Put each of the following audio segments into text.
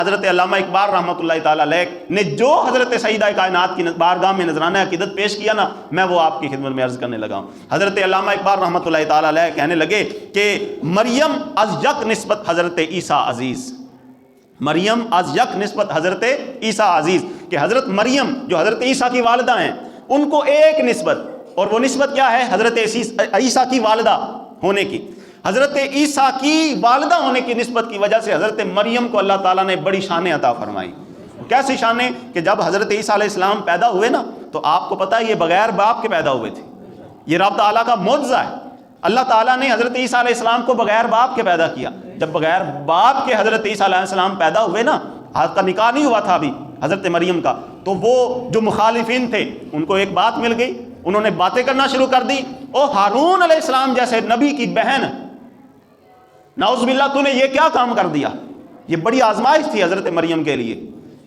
حضرت علامہ اقبال رحمۃ اللہ تعالیٰ علیہ نے جو حضرت سیدہ کائنات کی بارگاہ میں نذرانہ عقیدت پیش کیا نا، میں وہ آپ کی خدمت میں عرض کرنے لگا ہوں۔ حضرت علامہ اقبال رحمۃ اللہ تعالیٰ علیہ کہنے لگے کہ مریم از یک نسبت حضرت عیسیٰ عزیز، مریم از یک نسبت حضرت عیسیٰ عزیز، کہ حضرت مریم جو حضرت عیسیٰ کی والدہ ہیں ان کو ایک نسبت، اور وہ نسبت کیا ہے؟ حضرت عیسیٰ کی والدہ ہونے کی۔ حضرت عیسیٰ کی والدہ ہونے کی نسبت کی وجہ سے حضرت مریم کو اللہ تعالیٰ نے بڑی شانیں عطا فرمائی۔ کیسی شانیں؟ کہ جب حضرت عیسیٰ علیہ السلام پیدا ہوئے نا، تو آپ کو پتہ ہے یہ بغیر باپ کے پیدا ہوئے تھے۔ یہ رب تعالیٰ کا معجزہ ہے، اللہ تعالیٰ نے حضرت عیسیٰ علیہ السلام کو بغیر باپ کے پیدا کیا۔ جب بغیر باپ کے حضرت عیسیٰ علیہ السلام پیدا ہوئے نا، آپ کا نکاح نہیں ہوا تھا ابھی حضرت مریم کا، تو وہ جو مخالفین تھے ان کو ایک بات مل گئی، انہوں نے باتیں کرنا شروع کر دی، او ہارون علیہ السلام جیسے نبی کی بہن، نعوذ باللہ تو نے یہ کیا کام کر دیا۔ یہ بڑی آزمائش تھی حضرت مریم کے لیے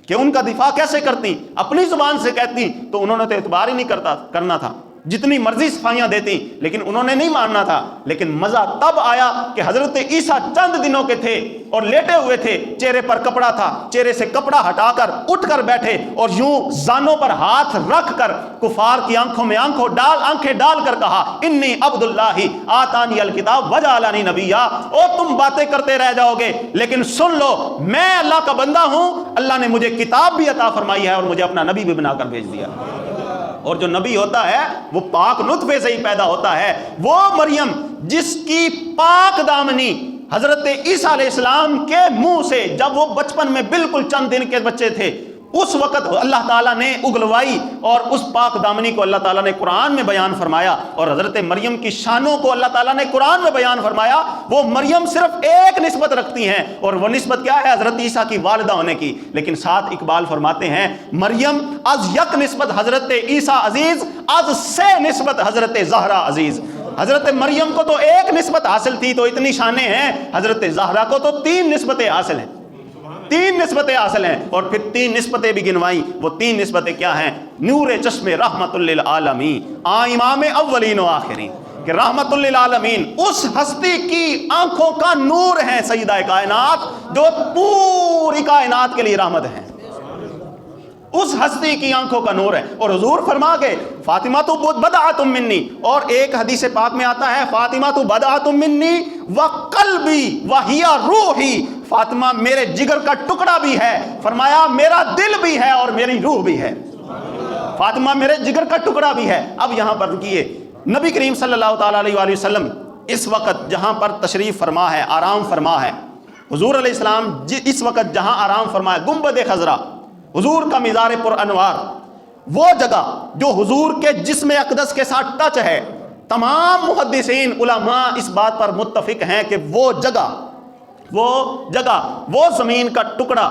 کہ ان کا دفاع کیسے کرتی، اپنی زبان سے کہتی تو انہوں نے تو اعتبار ہی نہیں کرنا تھا، جتنی مرضی صفائیاں دیتی، لیکن انہوں نے نہیں ماننا تھا۔ لیکن مزہ تب آیا کہ حضرت عیسیٰ چند دنوں کے تھے اور لیٹے ہوئے تھے، چہرے پر کپڑا تھا، چہرے سے کپڑا ہٹا کر اٹھ کر بیٹھے اور یوں زانوں پر ہاتھ رکھ کر کفار کی آنکھوں میں آنکھیں ڈال کر کہا، انی عبد اللہ آتانی الکتاب وجعلنی نبیا۔ او تم باتیں کرتے رہ جاؤ گے، لیکن سن لو میں اللہ کا بندہ ہوں، اللہ نے مجھے کتاب بھی عطا فرمائی ہے اور مجھے اپنا نبی بھی بنا کر بھیج دیا۔ اور جو نبی ہوتا ہے وہ پاک نطفے سے ہی پیدا ہوتا ہے۔ وہ مریم جس کی پاک دامنی حضرت عیسیٰ علیہ السلام کے منہ سے، جب وہ بچپن میں بالکل چند دن کے بچے تھے، اس وقت اللہ تعالیٰ نے اگلوائی، اور اس پاک دامنی کو اللہ تعالیٰ نے قرآن میں بیان فرمایا، اور حضرت مریم کی شانوں کو اللہ تعالیٰ نے قرآن میں بیان فرمایا۔ وہ مریم صرف ایک نسبت رکھتی ہیں، اور وہ نسبت کیا ہے؟ حضرت عیسیٰ کی والدہ ہونے کی۔ لیکن ساتھ اقبال فرماتے ہیں مریم از یک نسبت حضرت عیسیٰ عزیز، از سے نسبت حضرت زہرا عزیز۔ حضرت مریم کو تو ایک نسبت حاصل تھی تو اتنی شانیں ہیں، حضرت زہرا کو تو 3 نسبتیں حاصل ہیں، 3 نسبتیں حاصل ہیں، اور پھر 3 نسبتیں بھی گنوائیں۔ وہ 3 نسبتیں کیا ہیں؟ نور چشم رحمت للعالمین، امام اولین و آخرین، کہ رحمت للعالمین اس ہستی کی آنکھوں کا نور ہے سیدہ کائنات، جو پوری کائنات کے لیے رحمت ہے، اس ہستی کی آنکھوں کا نور ہے۔ اور حضور فرما گئے فاطمہ تو بدعۃ منی، اور ایک حدیث پاک میں آتا ہے فاطمہ تو بدعۃ منی وقلبی وہی روحی، فاطمہ میرے جگر کا ٹکڑا بھی ہے، فرمایا میرا دل بھی ہے اور میری روح بھی ہے۔ فاطمہ میرے جگر کا ٹکڑا بھی ہے۔ اب یہاں پر رکیے، نبی کریم صلی اللہ تعالیٰ علیہ وآلہ وسلم اس وقت جہاں پر تشریف فرما ہے، آرام فرما ہے، حضور علیہ السلام اس وقت جہاں آرام فرما ہے، گنبد خضرا، حضور کا مزار پر انوار، وہ جگہ جو حضور کے جسم اقدس کے ساتھ ٹچ ہے، تمام محدثین علماء اس بات پر متفق ہیں کہ وہ جگہ وہ زمین کا ٹکڑا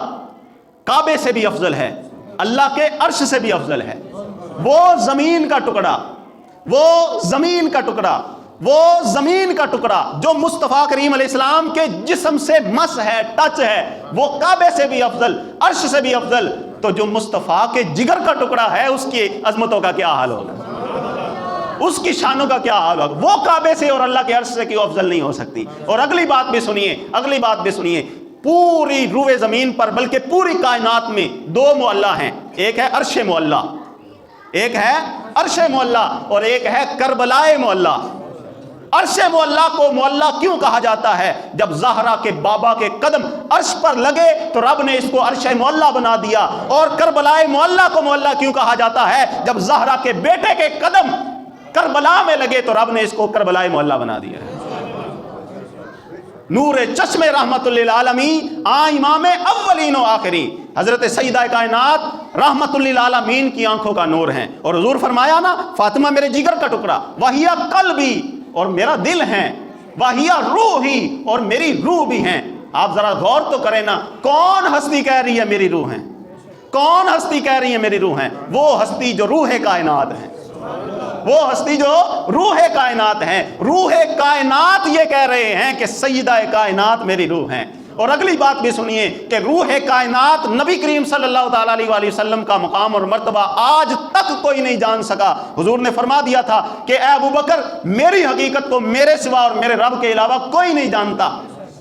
کعبے سے بھی افضل ہے، اللہ کے عرش سے بھی افضل ہے۔ وہ زمین کا ٹکڑا جو مصطفیٰ کریم علیہ السلام کے جسم سے مس ہے، ٹچ ہے، وہ کعبے سے بھی افضل، عرش سے بھی افضل۔ تو جو مصطفیٰ کے جگر کا ٹکڑا ہے، اس کی عظمتوں کا کیا حال ہوگا، اس کی شانوں کا کیا حال ہوگا؟ وہ کعبے سے اور اللہ کے عرش سے کیوں افضل نہیں ہو سکتی؟ اور اگلی بات بھی سنیے، پوری روئے زمین پر بلکہ پوری کائنات میں 2 معلّہ ہیں، ایک ہے عرش معلّہ اور ایک ہے کربلائے معلّہ۔ عرش معلّہ کو معلّہ کیوں کہا جاتا ہے؟ جب زہرا کے بابا کے قدم عرش پر لگے تو رب نے اس کو عرش معلّہ بنا دیا۔ اور کربلائے معلّہ کو معلّہ کیوں کہا جاتا ہے؟ جب زہرا کے بیٹے کے قدم کربلا میں لگے تو رب نے اس کو کربلائے معلّہ بنا دیا۔ نور چشم رحمت للعالمین، امام اولین و آخرین، حضرت سیدہ کائنات رحمت للعالمین کی آنکھوں کا نور ہیں۔ اور حضور فرمایا نا فاطمہ میرے جگر کا ٹکڑا، وہی قلبی، اور میرا دل ہے، وہی روحی، اور میری روح بھی ہیں۔ آپ ذرا غور تو کریں نا، کون ہستی کہہ رہی ہے میری روح ہے؟ کون ہستی کہہ رہی ہے میری روح ہے؟ وہ ہستی جو روح کائنات ہے، وہ ہستی جو روح کائنات ہیں۔ روح کائنات یہ کہہ رہے ہیں کہ سیدہ کائنات میری روح ہیں۔ اور اگلی بات بھی سنیے کہ روح کائنات نبی کریم صلی اللہ تعالیٰ علیہ وآلہ وسلم کا مقام اور مرتبہ آج تک کوئی نہیں جان سکا۔ حضور نے فرما دیا تھا کہ اے ابو بکر، میری حقیقت کو میرے سوا اور میرے رب کے علاوہ کوئی نہیں جانتا۔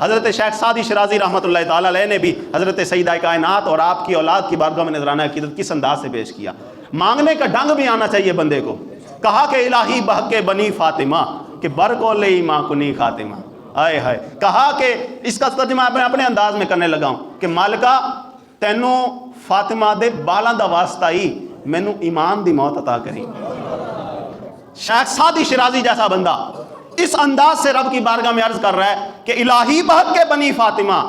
حضرت شیخ سعدی شرازی رحمۃ اللہ تعالیٰ علیہ نے بھی حضرت سیدہ کائنات اور آپ کی اولاد کی بارگاہ میں نذرانہ عقیدت کس انداز سے پیش کیا. مانگنے کا ڈنگ بھی آنا چاہیے بندے کو. کہا کہ الہی بحق بنی فاطمہ کہ برکول ایماں کنی خاتمہ. آئے ہائے. کہا کہ اس کا ترجمہ میں اپنے انداز میں کرنے لگا ہوں کہ مالکا تینوں فاطمہ دے بالاں دا واسطہ ہی مینوں ایمان دی موت عطا کری. شیخ سعدی شرازی جیسا بندہ اس انداز سے رب کی بارگاہ میں عرض کر رہا ہے کہ الہی بحق بنی فاطمہ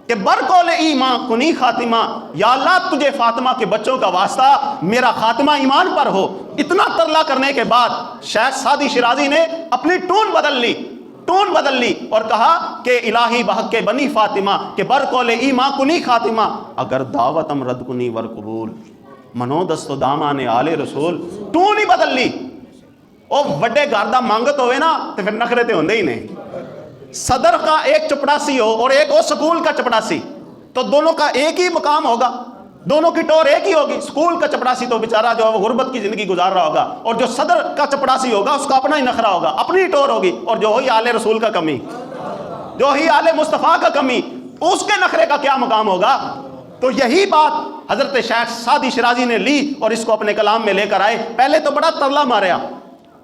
کہ برکول ایماں کنی خاتمہ، یا اللہ تجھے فاطمہ کے بچوں کا واسطہ میرا خاتمہ ایمان پر ہو. اتنا ترلا کرنے کے بعد شیخ سعدی شرازی نے اپنی ٹون بدل لی اور کہا کہ الہی بحق بنی فاطمہ کہ برکول ایماں کنی خاتمہ اگر دعوت امرد کنی ور قبول منو دست و دامان آل رسول. ٹون ہی بدل لی. او وڈے گھر دا مانگت ہوئے نا تو پھر نخرے تے ہوندے ہی نہیں. صدر کا ایک چپڑاسی ہو اور ایک اور سکول کا چپڑاسی تو دونوں کا ایک ہی مقام ہوگا, دونوں کی ٹور ایک ہی ہوگی. سکول کا چپڑاسی تو بیچارہ جو ہے وہ غربت کی زندگی گزار رہا ہوگا, اور جو صدر کا چپڑاسی ہوگا اس کا اپنا ہی نخرہ ہوگا, اپنی ٹور ہوگی, اور جو ہی آل رسول کا کمی, جو ہی آل مصطفیٰ کا کمی, اس کے نخرے کا کیا مقام ہوگا. تو یہی بات حضرت شیخ سعدی شرازی نے لی اور اس کو اپنے کلام میں لے کر آئے. پہلے تو بڑا ترلا ماریا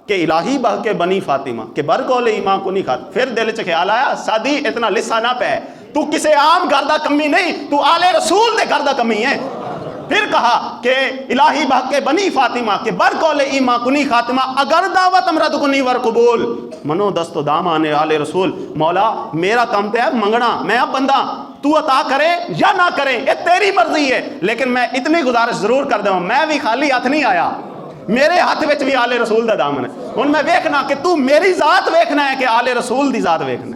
کہ الہی بحق بنی فاطمہ کہ برکول ایماں کنی خاتمہ. پھر دل چ خیال آیا سعدی اتنا لسا نہ پہ, تو کسے عام گھر دا کمی نہیں, تو آل رسول دے گھر دا کمی ہے. پھر کہا کہ الہی بحق بنی فاطمہ کہ برکول ایماں کنی خاتمہ اگر دعوت امرد کنی ور قبول منو دست و دامان آل رسول. مولا میرا کام تو ہے منگنا, میں اب بندہ, تو عطا کرے یا نہ کرے یہ تیری مرضی ہے, لیکن میں اتنی گزارش ضرور کر دوں, میں بھی خالی ہاتھ نہیں آیا, میرے ہاتھ وچ بھی آل رسول دا دامن ہے. ہن میں ویکھنا کہ تو میری ذات ویکھنا ہے کہ آل رسول دی ذات ویکھنا ہے.